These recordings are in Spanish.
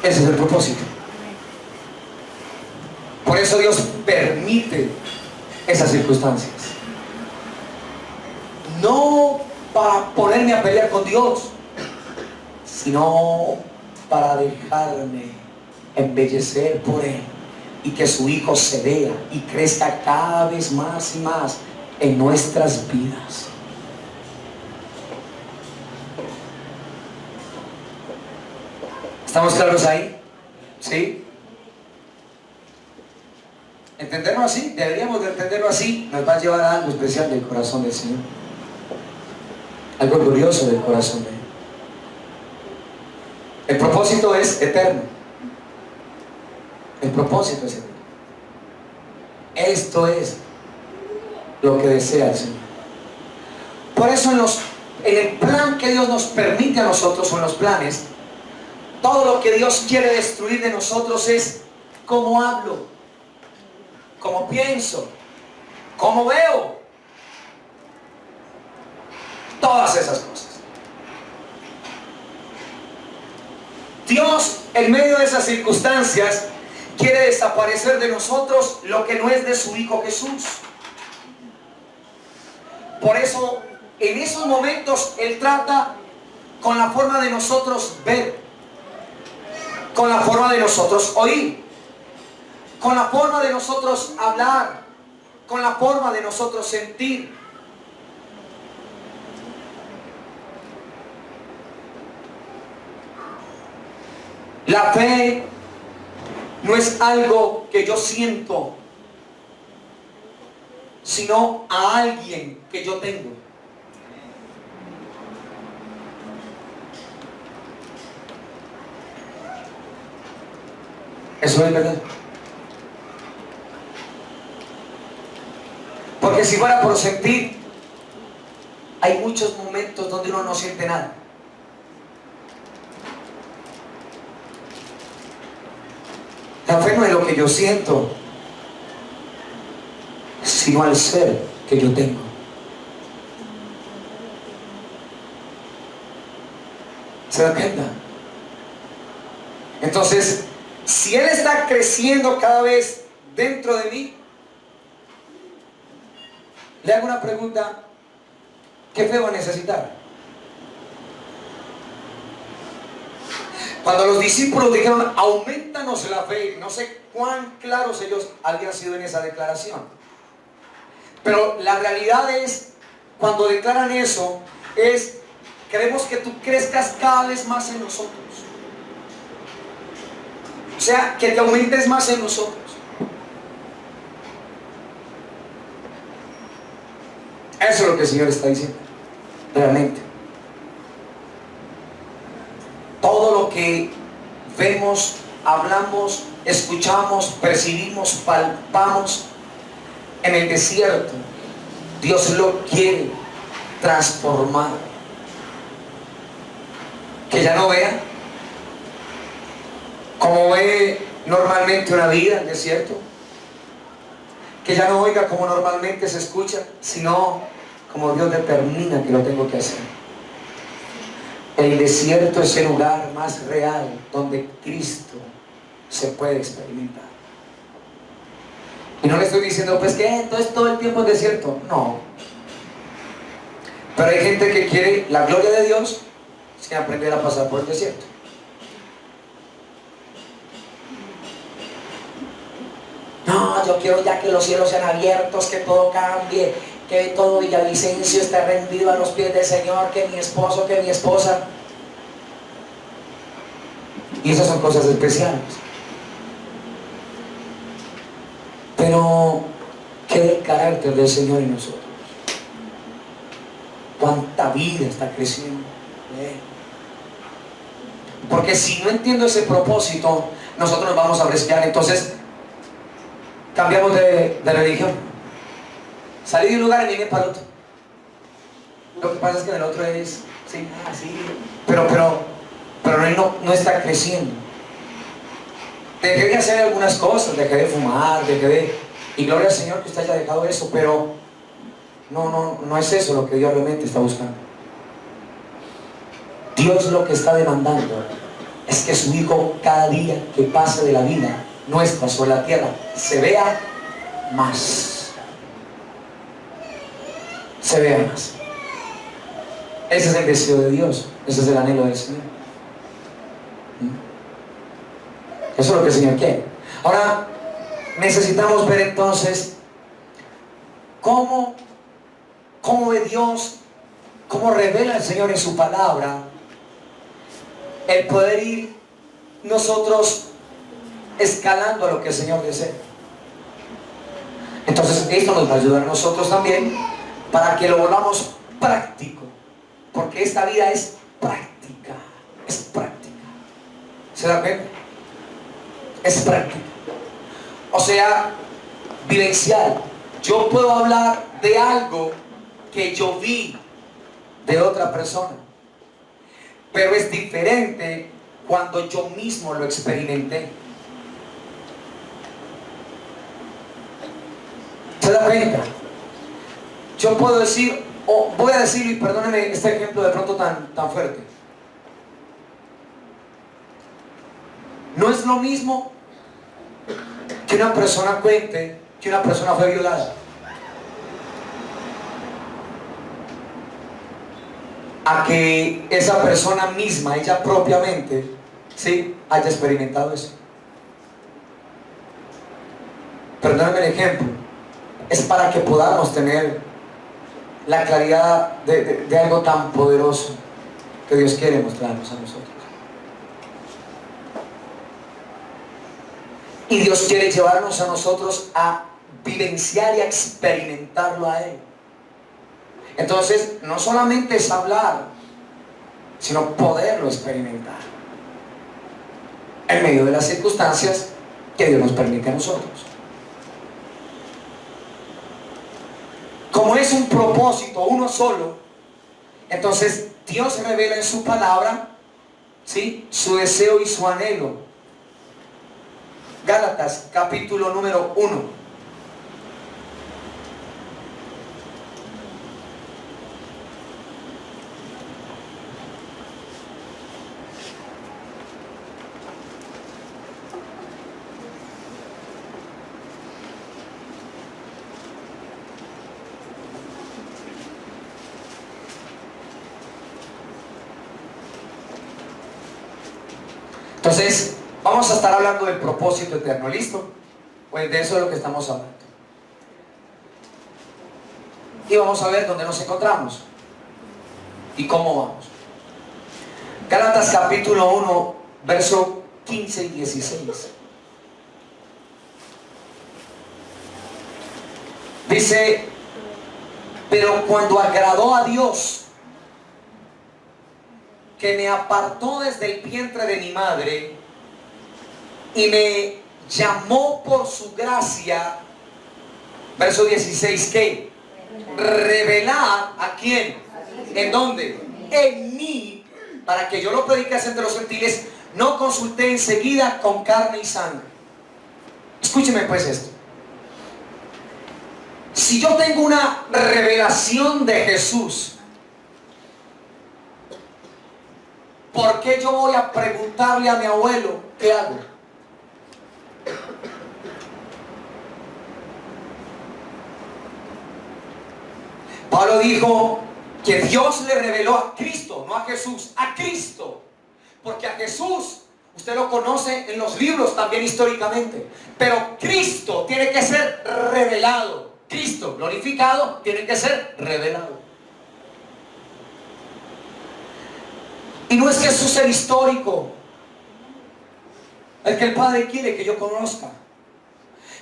Ese es el propósito. Por eso Dios permite esas circunstancias. No para ponerme a pelear con Dios, sino para dejarme embellecer por Él y que su Hijo se vea y crezca cada vez más y más en nuestras vidas. ¿Estamos claros ahí? ¿Sí? Entenderlo así, deberíamos de entenderlo así, nos va a llevar a algo especial del corazón del Señor, algo glorioso del corazón de Él. El propósito es eterno. El propósito es eterno. Esto es lo que desea el Señor. Por eso en el plan que Dios nos permite a nosotros, o en los planes, todo lo que Dios quiere destruir de nosotros es cómo hablo, cómo pienso, cómo veo. Todas esas cosas. Dios, en medio de esas circunstancias, quiere desaparecer de nosotros lo que no es de su Hijo Jesús. Por eso, en esos momentos, Él trata con la forma de nosotros ver, con la forma de nosotros oír, con la forma de nosotros hablar, con la forma de nosotros sentir. La fe no es algo que yo siento, sino a alguien que yo tengo. Eso es verdad. Porque si fuera por sentir, hay muchos momentos donde uno no siente nada. La fe no es lo que yo siento, sino al ser que yo tengo. ¿Se da cuenta? Entonces, si Él está creciendo cada vez dentro de mí, le hago una pregunta: ¿qué fe va a necesitar? Cuando los discípulos dijeron, aumentanos la fe, no sé cuán claros ellos habían sido en esa declaración. Pero la realidad es, cuando declaran eso, queremos que tú crezcas cada vez más en nosotros. O sea, que te aumentes más en nosotros. Eso es lo que el Señor está diciendo, realmente. Todo lo que vemos, hablamos, escuchamos, percibimos, palpamos en el desierto, Dios lo quiere transformar. Que ya no vea como ve normalmente una vida en el desierto, que ya no oiga como normalmente se escucha, sino como Dios determina que lo tengo que hacer. El desierto es el lugar más real donde Cristo se puede experimentar. Y no le estoy diciendo, pues que entonces todo el tiempo es desierto. No. Pero hay gente que quiere la gloria de Dios sin aprender a pasar por el desierto. No, yo quiero ya que los cielos sean abiertos, que todo cambie, que todo Villavicencio esté rendido a los pies del Señor, que mi esposo, que mi esposa. Y esas son cosas especiales. Pero, ¿qué del carácter del Señor en nosotros? ¿Cuánta vida está creciendo? Porque si no entiendo ese propósito, nosotros nos vamos a resfriar. Entonces, cambiamos de religión. Salí de un lugar y vine para el otro. Lo que pasa es que en el otro es, sí, así, pero no está creciendo. Dejé de hacer algunas cosas, dejé de fumar, y gloria al Señor que usted haya dejado eso, pero no es eso lo que Dios realmente está buscando. Dios lo que está demandando es que su Hijo, cada día que pase de la vida nuestra sobre la tierra, se vea más. Se vea más. Ese es el deseo de Dios. Ese es el anhelo del Señor. Eso es lo que el Señor quiere. Ahora, necesitamos ver entonces cómo ve Dios, cómo revela el Señor en su palabra el poder ir nosotros escalando a lo que el Señor desea. Entonces esto nos va a ayudar a nosotros también para que lo volvamos práctico, porque esta vida es práctica, es práctica. ¿Se da cuenta? Es práctica, o sea, vivencial. Yo puedo hablar de algo que yo vi de otra persona, pero es diferente cuando yo mismo lo experimenté. ¿Se da cuenta? Yo puedo decir, o voy a decir, y perdónenme este ejemplo de pronto tan fuerte. No es lo mismo que una persona cuente que una persona fue violada, a que esa persona misma, ella propiamente, ¿sí?, haya experimentado eso. Perdónenme el ejemplo, es para que podamos tener la claridad de algo tan poderoso que Dios quiere mostrarnos a nosotros. Y Dios quiere llevarnos a nosotros a vivenciar y a experimentarlo a Él. Entonces, no solamente es hablar, sino poderlo experimentar en medio de las circunstancias que Dios nos permite a nosotros. Como es un propósito, uno solo, entonces Dios revela en su palabra, ¿sí?, su deseo y su anhelo. Gálatas, capítulo número 1. Entonces, vamos a estar hablando del propósito eterno, ¿listo? Pues de eso es lo que estamos hablando. Y vamos a ver dónde nos encontramos y cómo vamos. Gálatas capítulo 1, verso 15 y 16. Dice, pero cuando agradó a Dios, que me apartó desde el vientre de mi madre y me llamó por su gracia, verso 16, ¿qué? Revelar a quién, ¿en dónde? En mí, para que yo lo predicase entre los gentiles, no consulté enseguida con carne y sangre. Escúcheme pues esto. Si yo tengo una revelación de Jesús, ¿por qué yo voy a preguntarle a mi abuelo qué hago? Pablo dijo que Dios le reveló a Cristo, no a Jesús, a Cristo. Porque a Jesús, usted lo conoce en los libros también históricamente, pero Cristo tiene que ser revelado. Cristo glorificado tiene que ser revelado. Y no es Jesús el histórico, el que el Padre quiere que yo conozca.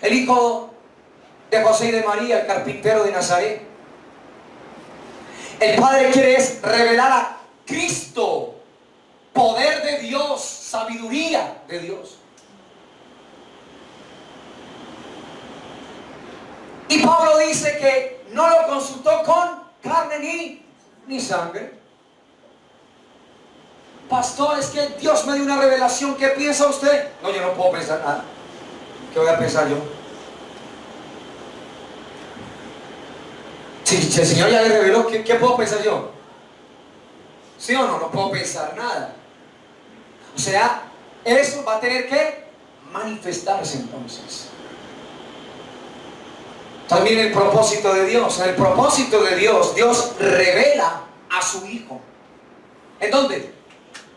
El hijo de José y de María, el carpintero de Nazaret. El Padre quiere es revelar a Cristo, poder de Dios, sabiduría de Dios. Y Pablo dice que no lo consultó con carne ni sangre. Pastor, es que Dios me dio una revelación. ¿Qué piensa usted? No, yo no puedo pensar nada. ¿Qué voy a pensar yo? Si el Señor ya le reveló, ¿qué puedo pensar yo? ¿Sí o no? No puedo pensar nada. O sea, eso va a tener que manifestarse entonces. También el propósito de Dios. En el propósito de Dios, Dios revela a su Hijo. ¿En dónde?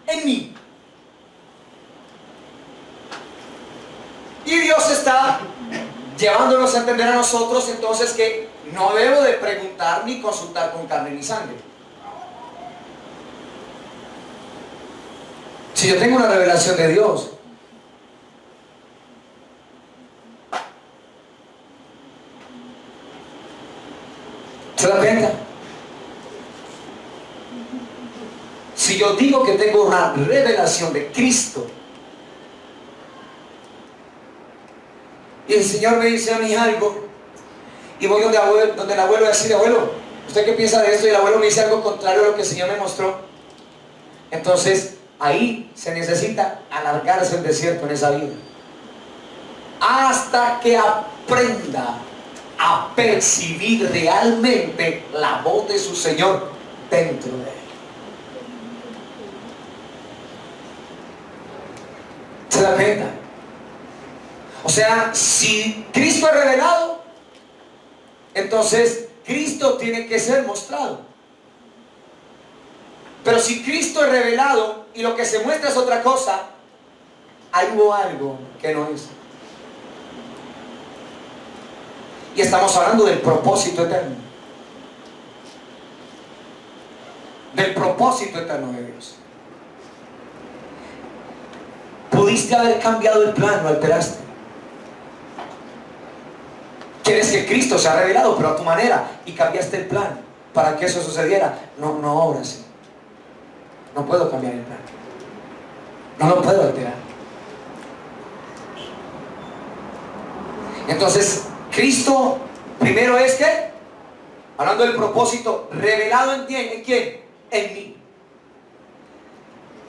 En mí. Y Dios está llevándonos a entender a nosotros entonces que no debo de preguntar ni consultar con carne ni sangre. Si yo tengo una revelación de Dios, ¿se da cuenta? Si yo digo que tengo una revelación de Cristo, y el Señor me dice a mí algo, y voy donde el abuelo y decir, abuelo, ¿usted qué piensa de esto? Y el abuelo me dice algo contrario a lo que el Señor me mostró. Entonces, ahí se necesita alargarse el desierto en esa vida. Hasta que aprenda a percibir realmente la voz de su Señor dentro de él. ¿Se da cuenta? O sea, si Cristo es revelado, entonces Cristo tiene que ser mostrado. Pero si Cristo es revelado y lo que se muestra es otra cosa, hay algo que no es. Y estamos hablando del propósito eterno. Del propósito eterno de Dios. Pudiste haber cambiado el plan, lo alteraste. Quieres que Cristo sea revelado, pero a tu manera, y cambiaste el plan para que eso sucediera. No obra así. No puedo cambiar el plan. No lo puedo alterar. Entonces, Cristo primero es que, hablando del propósito, revelado en quién? En mí.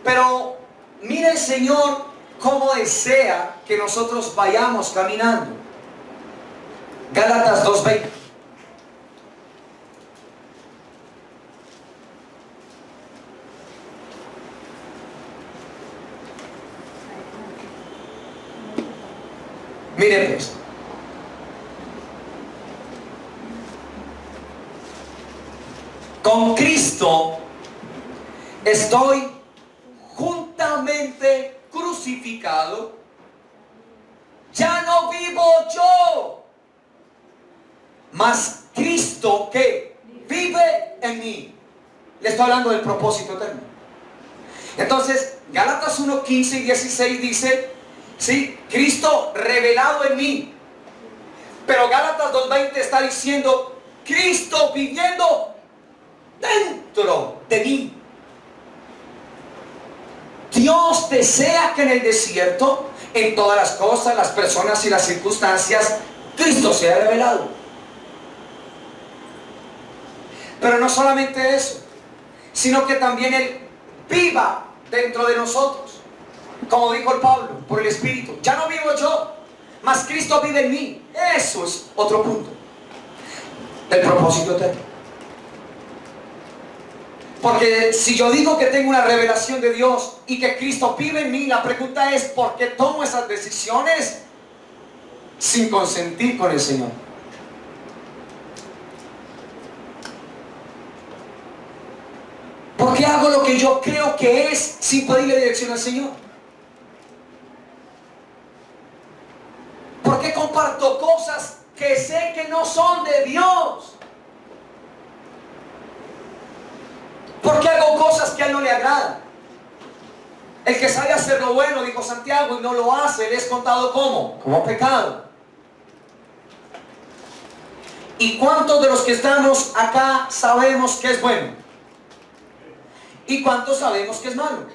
Pero mira el Señor cómo desea que nosotros vayamos caminando. Gálatas 2:20. Mire pues. Con Cristo estoy juntamente crucificado. Ya no vivo yo, mas Cristo que vive en mí. Le estoy hablando del propósito eterno. Entonces, Gálatas 1:15 y 16 dice, sí, Cristo revelado en mí. Pero Gálatas 2:20 está diciendo, Cristo viviendo dentro de mí. Dios desea que en el desierto, en todas las cosas, las personas y las circunstancias, Cristo sea revelado. Pero no solamente eso, sino que también Él viva dentro de nosotros. Como dijo el Pablo, por el Espíritu. Ya no vivo yo, mas Cristo vive en mí. Eso es otro punto del propósito eterno. Porque si yo digo que tengo una revelación de Dios y que Cristo vive en mí, la pregunta es, ¿por qué tomo esas decisiones sin consentir con el Señor? ¿Por qué hago lo que yo creo que es sin pedirle dirección al Señor? ¿Por qué comparto cosas que sé que no son de Dios? ¿Por qué hago cosas que a Él no le agradan? El que sabe hacer lo bueno, dijo Santiago, y no lo hace, le es contado como pecado. ¿Y cuántos de los que estamos acá sabemos que es bueno? ¿Y cuántos sabemos que es malo?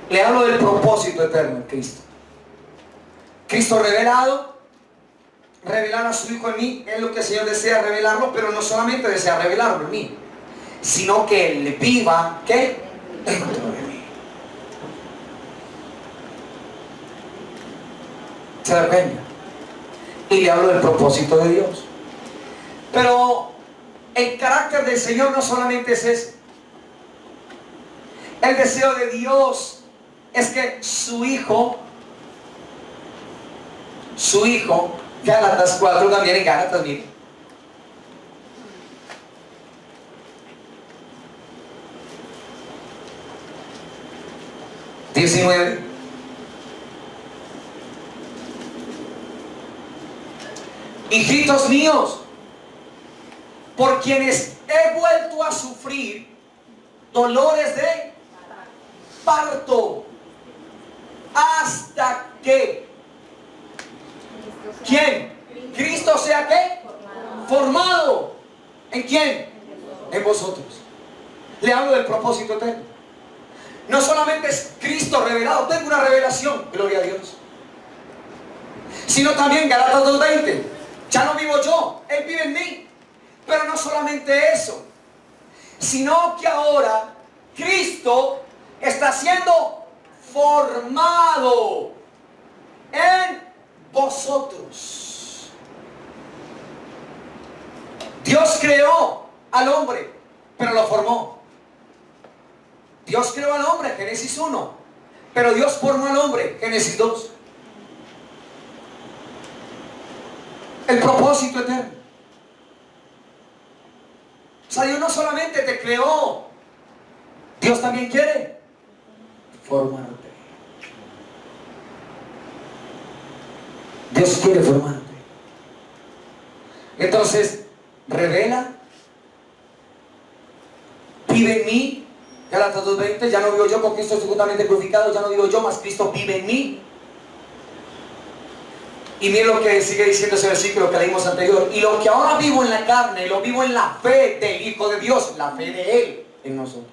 Le hablo del propósito eterno en Cristo. Cristo revelado, revelar a su Hijo en mí, es lo que el Señor desea revelarlo, pero no solamente desea revelarlo en mí, sino que Él viva, ¿qué? Dentro de mí. ¿Se da cuenta? Y le hablo del propósito de Dios. Pero el carácter del Señor no solamente es ese. El deseo de Dios es que su Hijo, Gálatas 4 también en Gálatas, mire. Hijitos míos, por quienes he vuelto a sufrir dolores de parto, hasta que ¿quién? Cristo sea ¿qué? Formado. ¿En quién? En vosotros. Le hablo del propósito eterno. No solamente es Cristo revelado, tengo una revelación, gloria a Dios, sino también Gálatas 2:20, ya no vivo yo, Él vive en mí. Pero no solamente eso, sino que ahora Cristo está siendo formado en vosotros. Dios creó al hombre, pero lo formó. Dios creó al hombre, Génesis 1, pero Dios formó al hombre, Génesis 2. El propósito eterno. O sea, Dios no solamente te creó, Dios también quiere formarte. Dios quiere formarte. Entonces, revela, vive en mí. Gálatas 2:20, ya no vivo yo, con Cristo estoy juntamente crucificado, ya no vivo yo, mas Cristo vive en mí. Y mire lo que sigue diciendo ese versículo que leímos anterior. Y lo que ahora vivo en la carne, lo vivo en la fe del Hijo de Dios, la fe de Él en nosotros.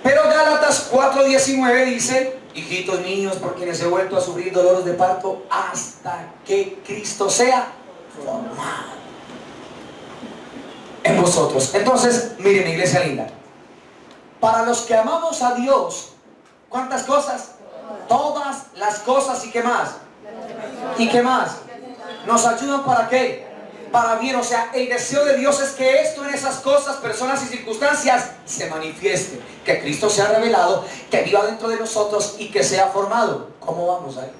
Pero Gálatas 4:19 dice, hijitos niños, por quienes he vuelto a sufrir dolores de parto, hasta que Cristo sea formado en vosotros. Entonces, miren, iglesia linda, para los que amamos a Dios, ¿cuántas cosas? Todas las cosas. ¿Y qué más? ¿Y qué más? ¿Nos ayudan para qué? Para bien. O sea, el deseo de Dios es que esto en esas cosas, personas y circunstancias se manifieste, que Cristo sea revelado, que viva dentro de nosotros y que sea formado. ¿Cómo vamos ahí?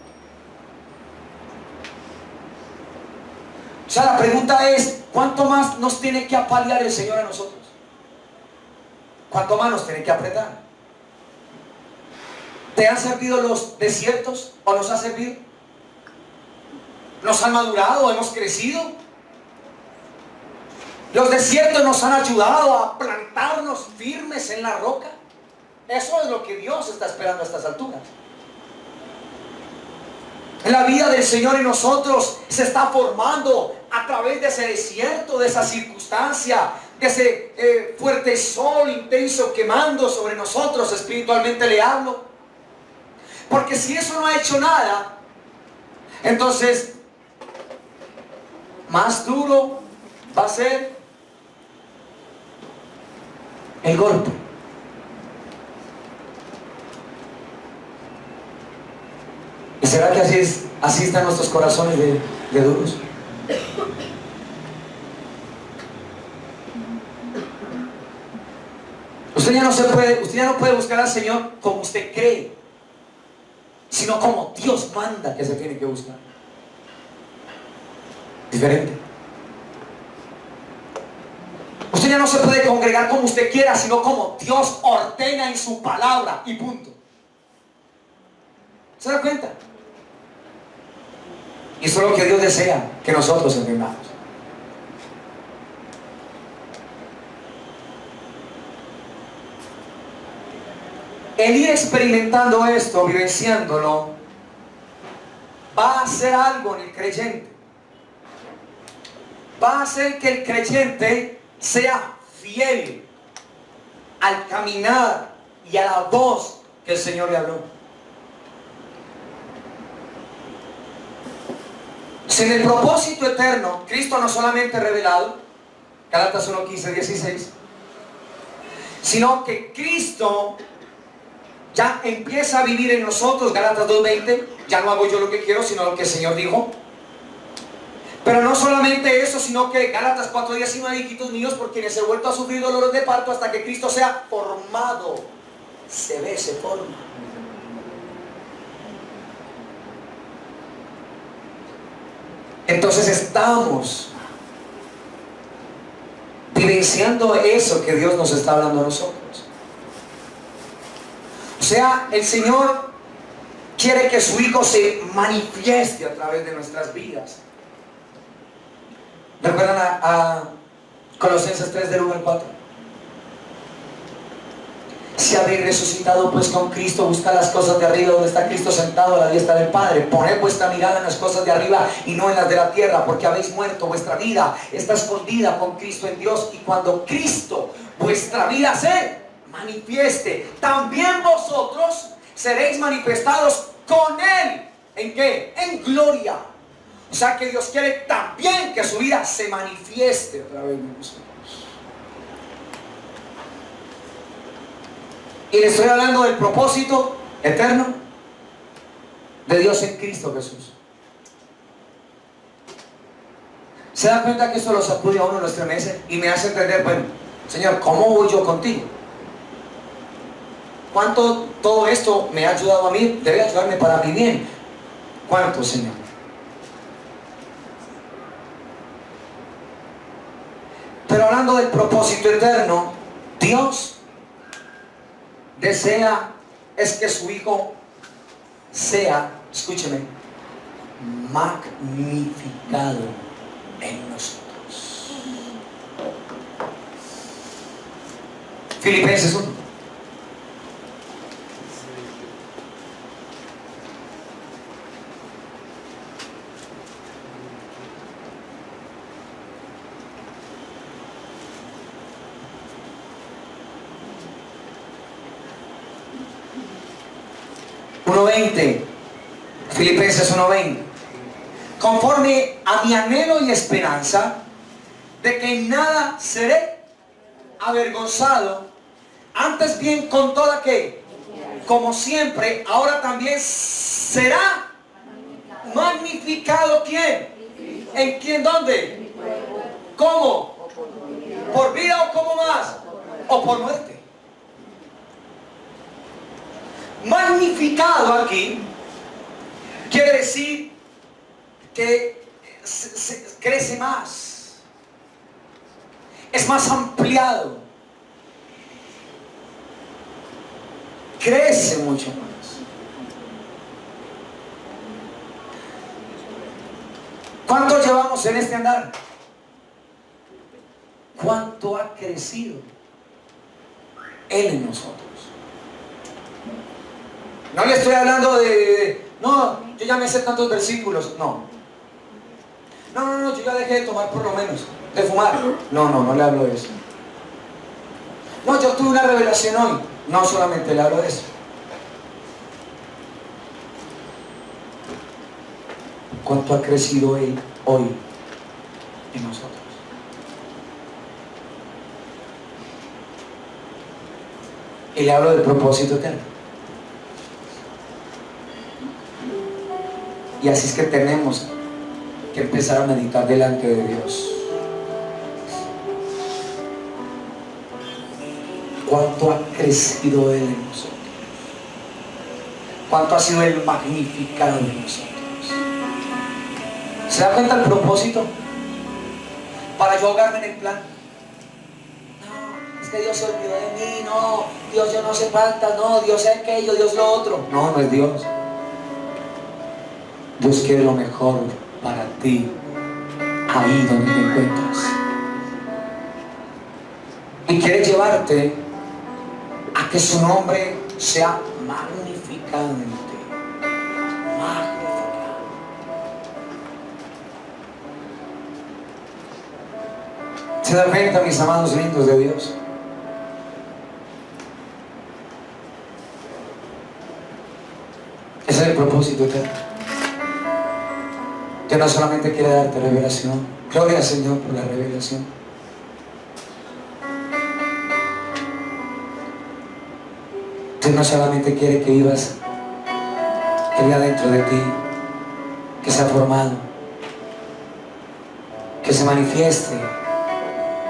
O sea, la pregunta es, ¿cuánto más nos tiene que apalear el Señor a nosotros? ¿Cuánto más nos tiene que apretar? ¿Te han servido los desiertos o nos ha servido? ¿Nos han madurado? ¿Hemos crecido? Los desiertos nos han ayudado a plantarnos firmes en la roca. Eso es lo que Dios está esperando a estas alturas. En la vida del Señor en nosotros se está formando a través de ese desierto, de esa circunstancia, de ese fuerte sol intenso quemando sobre nosotros, espiritualmente le hablo. Porque si eso no ha hecho nada, entonces más duro va a ser el golpe. ¿Y será que así están nuestros corazones de duros? Usted ya no puede buscar al Señor como usted cree, sino como Dios manda que se tiene que buscar. Diferente. Usted ya no se puede congregar como usted quiera, sino como Dios ordena en su palabra, y punto. ¿Se da cuenta? Y eso es lo que Dios desea que nosotros entendamos. El ir experimentando esto, vivenciándolo, va a hacer algo en el creyente. Va a hacer que el creyente sea fiel al caminar y a la voz que el Señor le habló. Si en el propósito eterno Cristo no solamente revelado, Gálatas 1, 15, 16, sino que Cristo ya empieza a vivir en nosotros, Gálatas 2:20, ya no hago yo lo que quiero, sino lo que el Señor dijo. Pero no solamente eso, sino que Gálatas 4:19, hijitos míos, por quienes he vuelto a sufrir dolores de parto hasta que Cristo sea formado. Se ve, se forma. Entonces estamos vivenciando eso que Dios nos está hablando a nosotros. O sea, el Señor quiere que su Hijo se manifieste a través de nuestras vidas. ¿Recuerdan a Colosenses 3 del 1 al 4? Si habéis resucitado pues con Cristo, buscad las cosas de arriba donde está Cristo sentado a la diestra del Padre. Poned vuestra mirada en las cosas de arriba y no en las de la tierra, porque habéis muerto, vuestra vida está escondida con Cristo en Dios. Y cuando Cristo, vuestra vida, se manifieste, también vosotros seréis manifestados con Él. ¿En qué? En gloria. O sea que Dios quiere también que su vida se manifieste a través de nosotros. Y le estoy hablando del propósito eterno de Dios en Cristo Jesús. ¿Se da cuenta que esto lo sacude a uno, lo estremece y me hace entender, bueno, Señor, ¿cómo voy yo contigo? ¿Cuánto todo esto me ha ayudado a mí? Debe ayudarme para mi bien. ¿Cuánto, Señor? Pero hablando del propósito eterno, Dios desea es que su Hijo sea, escúcheme, magnificado en nosotros. Filipenses 1. Filipenses 1:20. Conforme a mi anhelo y esperanza de que en nada seré avergonzado, antes bien con toda que, como siempre, ahora también será magnificado. ¿Quién? ¿En quién? ¿Dónde? ¿Cómo? ¿Por vida o cómo más? ¿O por muerte? Magnificado aquí quiere decir que crece más, es más ampliado, crece mucho más. ¿Cuánto llevamos en este andar? ¿Cuánto ha crecido Él en nosotros? No le estoy hablando no, yo ya me sé tantos versículos, no, yo ya dejé de tomar por lo menos, de fumar, no le hablo de eso. No, yo tuve una revelación hoy, no solamente le hablo de eso. ¿Cuánto ha crecido Él hoy en nosotros? Y le hablo del propósito eterno. Y así es que tenemos que empezar a meditar delante de Dios. ¿Cuánto ha crecido Él en nosotros? ¿Cuánto ha sido Él magnificado en nosotros? ¿Se da cuenta el propósito? Para yo ahogarme en el plan. No, es que Dios se olvidó de mí. No, Dios yo no sé falta. No, Dios es aquello, Dios lo otro. No es Dios. Dios quiere lo mejor para ti, ahí donde te encuentras. Y quiere llevarte a que su nombre sea magnificado en ti. Magnificado. ¿Se dan cuenta, mis amados lindos de Dios? Ese es el propósito eterno. Dios no solamente quiere darte revelación. Gloria al Señor por la revelación. Dios no solamente quiere que vivas, que viva dentro de ti, que sea formado. que se manifieste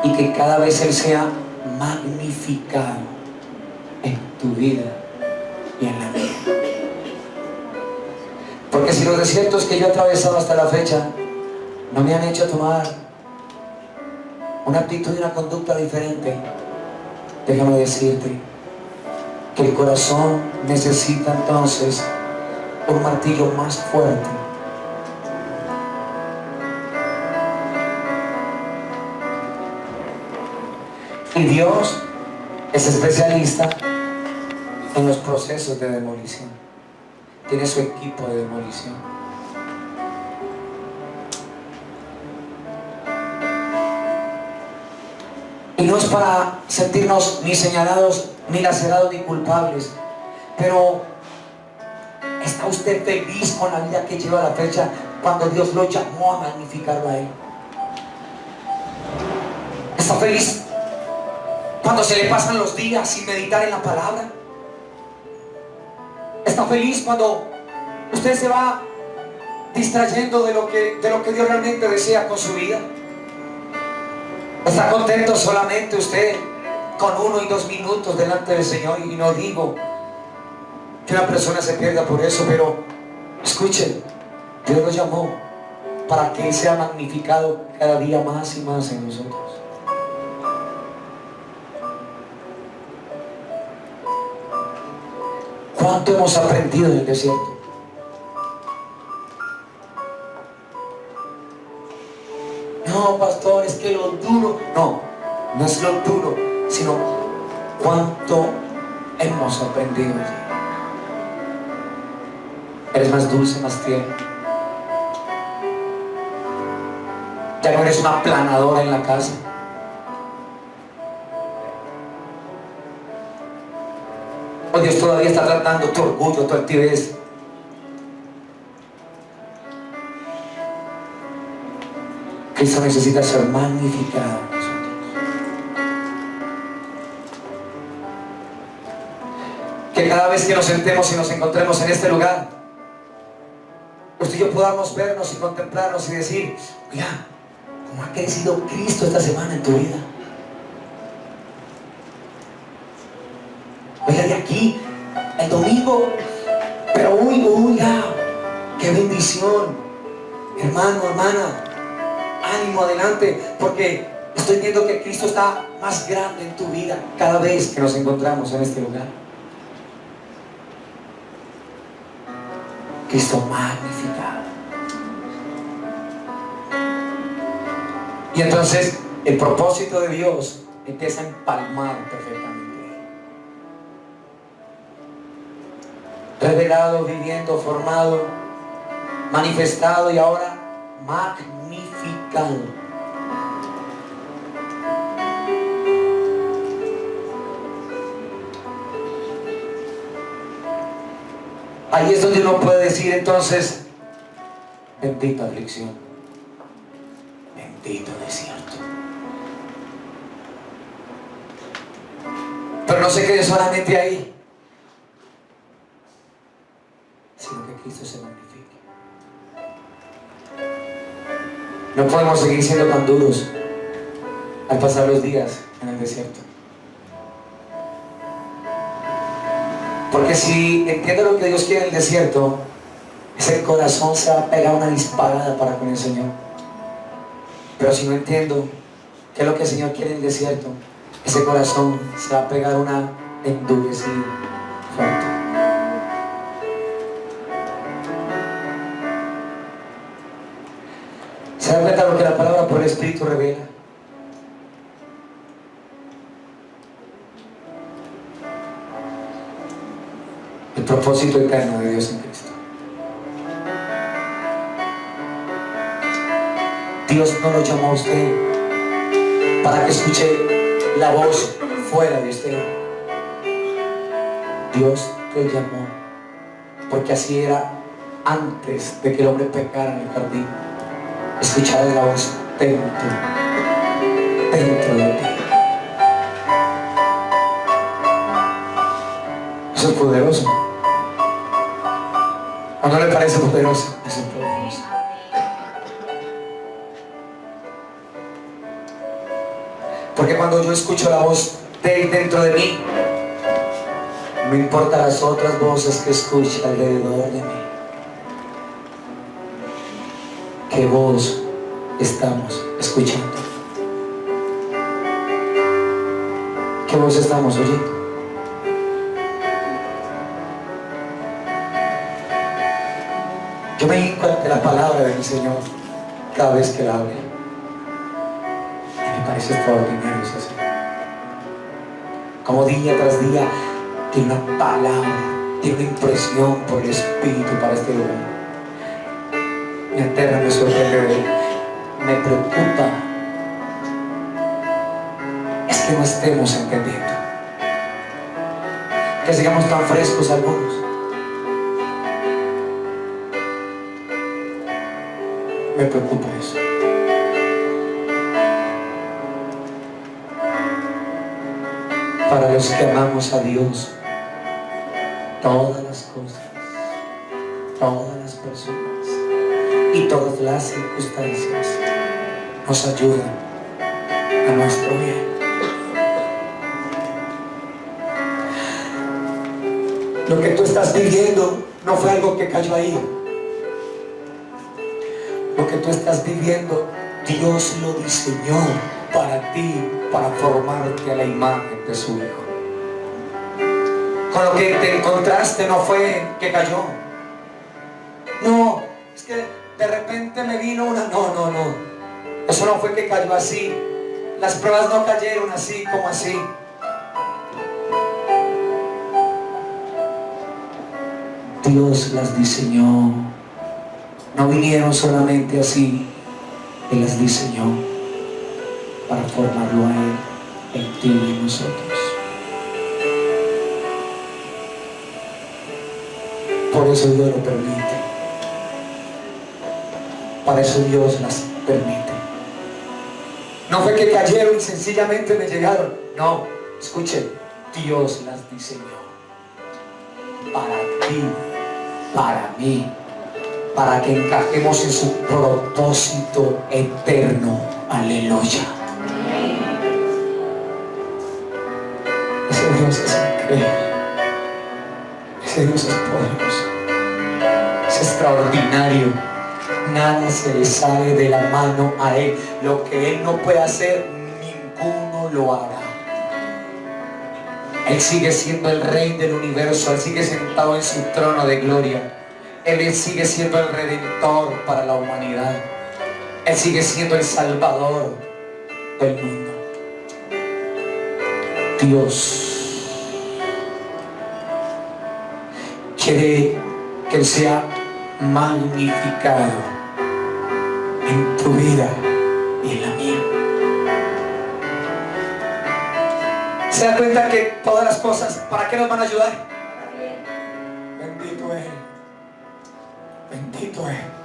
y que cada vez Él sea magnificado en tu vida y en la mía. Porque si los desiertos que yo he atravesado hasta la fecha no me han hecho tomar una actitud y una conducta diferente, déjame decirte que el corazón necesita entonces un martillo más fuerte. Y Dios es especialista en los procesos de demolición. Tiene su equipo de demolición. Y no es para sentirnos ni señalados, ni lacerados, ni culpables. Pero ¿está usted feliz con la vida que lleva a la fecha cuando Dios lo llamó a magnificarlo a Él? ¿Está feliz cuando se le pasan los días sin meditar en la palabra? ¿Está feliz cuando usted se va distrayendo de lo que Dios realmente desea con su vida? ¿Está contento solamente usted con 1 y 2 minutos delante del Señor? Y no digo que una persona se pierda por eso, pero escuchen, Dios lo llamó para que Él sea magnificado cada día más y más en nosotros. ¿Cuánto hemos aprendido en el desierto? No, pastor, es que lo duro. No, no es lo duro, sino cuánto hemos aprendido allí. Eres más dulce, más tierno. Ya no eres una planadora en la casa. O Dios todavía está tratando tu orgullo, tu altivez. Cristo necesita ser magnificado en nosotros. Que cada vez que nos sentemos y nos encontremos en este lugar, usted y yo podamos vernos y contemplarnos y decir: mira, ¿cómo ha crecido Cristo esta semana en tu vida? Oiga, de aquí, el domingo, pero oiga, qué bendición. Hermano, hermana, ánimo, adelante, porque estoy viendo que Cristo está más grande en tu vida cada vez que nos encontramos en este lugar. Cristo magnificado. Y entonces el propósito de Dios empieza a empalmar perfectamente. Revelado, viviendo, formado, manifestado y ahora magnificado. Ahí es donde uno puede decir entonces: bendita aflicción, bendito desierto. Pero no se quede solamente ahí, sino que Cristo se magnifique. No podemos seguir siendo tan duros al pasar los días en el desierto. Porque si entiendo lo que Dios quiere en el desierto, ese corazón se va a pegar una disparada para con el Señor. Pero si no entiendo qué es lo que el Señor quiere en el desierto, ese corazón se va a pegar una endurecida fuerte. ¿Se da cuenta lo que la palabra por el Espíritu revela? El propósito eterno de Dios en Cristo. Dios no lo llamó a usted para que escuche la voz fuera de usted. Dios te llamó porque así era antes de que el hombre pecara en el jardín. Escuchar la voz dentro de ti. Eso es poderoso. ¿O no le parece poderoso? Eso es poderoso. cuando yo escucho la voz de Él dentro de mí, no importa las otras voces que escuche alrededor de mí, ¿qué voz estamos escuchando? ¿Qué voz estamos oyendo? Yo me hinco ante la palabra de mi Señor cada vez que la hable. Y me parece extraordinario eso así. Como día tras día tiene una palabra, tiene una impresión por el Espíritu para este lugar. Me aterra, me sorprende de Él. Me preocupa es que no estemos entendiendo, que sigamos tan frescos algunos. Me preocupa eso. Para los que amamos a Dios, todas las cosas, todas las personas y todas las circunstancias nos ayudan a nuestro bien. Lo que tú estás viviendo no fue algo que cayó ahí. Lo que tú estás viviendo, Dios lo diseñó para ti, para formarte a la imagen de su Hijo. Con lo que te encontraste no fue que cayó. No, es que de repente me vino una... No. Eso no fue que cayó así. Las pruebas no cayeron así como así. Dios las diseñó. No vinieron solamente así. Él las diseñó para formarlo a Él en ti y en nosotros. Por eso Dios lo permite. Para eso Dios las permite. No fue que cayeron y sencillamente me llegaron. No, escuchen, Dios las diseñó para ti, para mí, para que encajemos en su propósito eterno. Aleluya. Ese Dios es increíble. Ese Dios es poderoso. Es extraordinario. Nada se le sale de la mano a Él. Lo que Él no puede hacer, ninguno lo hará. Él sigue siendo el Rey del universo. Él sigue sentado en su trono de gloria. Él sigue siendo el Redentor para la humanidad. Él sigue siendo el Salvador del mundo. Dios quiere que Él sea magnificado en tu vida y en la mía. ¿Se da cuenta que todas las cosas, para qué nos van a ayudar? Bendito Él. Bendito Él.